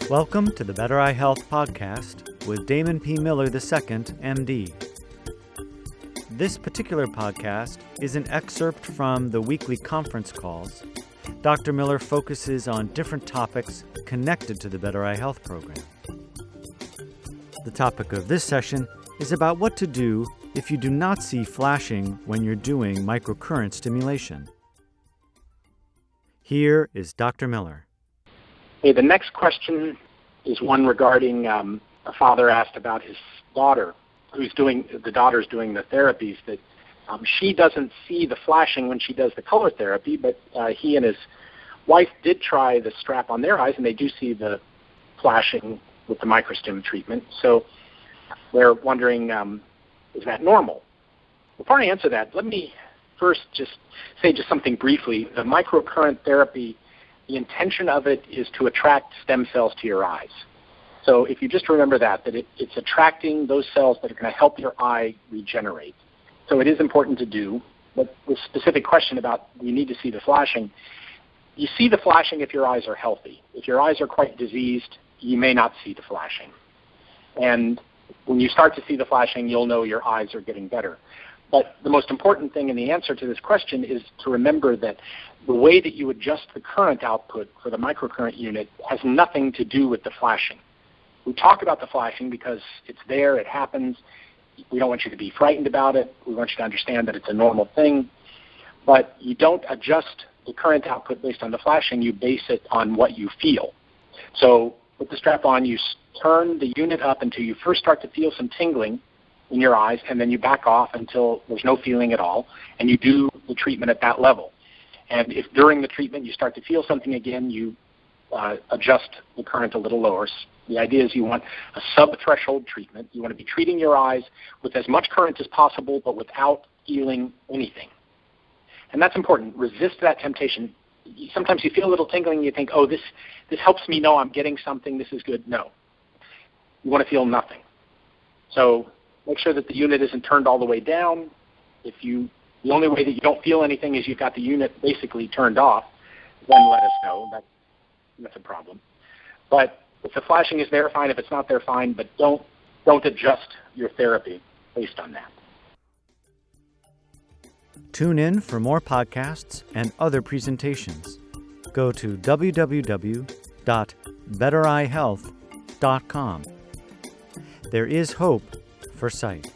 Welcome to the Better Eye Health Podcast with Damon P. Miller II, MD. This particular podcast is an excerpt from the weekly conference calls. Dr. Miller focuses on different topics connected to the Better Eye Health program. The topic of this session is about what to do if you do not see flashing when you're doing microcurrent stimulation. Here is Dr. Miller. Okay, the next question is one regarding a father asked about his daughter, the daughter's doing the therapies, that she doesn't see the flashing when she does the color therapy, but he and his wife did try the strap on their eyes, and they do see the flashing with the microstim treatment. So they're wondering, is that normal? Before I answer that, let me first just say something briefly. The microcurrent therapy, the intention of it is to attract stem cells to your eyes. So if you just remember that it's attracting those cells that are going to help your eye regenerate. So it is important to do. But the specific question about you need to see the flashing, you see the flashing if your eyes are healthy. If your eyes are quite diseased, you may not see the flashing. And when you start to see the flashing, you'll know your eyes are getting better. But the most important thing in the answer to this question is to remember that the way that you adjust the current output for the microcurrent unit has nothing to do with the flashing. We talk about the flashing because it's there, it happens. We don't want you to be frightened about it. We want you to understand that it's a normal thing. But you don't adjust the current output based on the flashing. You base it on what you feel. So with the strap on, you turn the unit up until you first start to feel some tingling in your eyes, and then you back off until there's no feeling at all, and you do the treatment at that level. And if during the treatment you start to feel something again, you adjust the current a little lower. The idea is you want a sub-threshold treatment. You want to be treating your eyes with as much current as possible, but without feeling anything. And that's important. Resist that temptation. Sometimes you feel a little tingling, and you think, oh, this helps me know I'm getting something, this is good. No. You want to feel nothing. So make sure that the unit isn't turned all the way down. The only way that you don't feel anything is you've got the unit basically turned off, then let us know. That's a problem. But if the flashing is there, fine. If it's not there, fine. But don't adjust your therapy based on that. Tune in for more podcasts and other presentations. Go to www.bettereyehealth.com. There is hope for sight.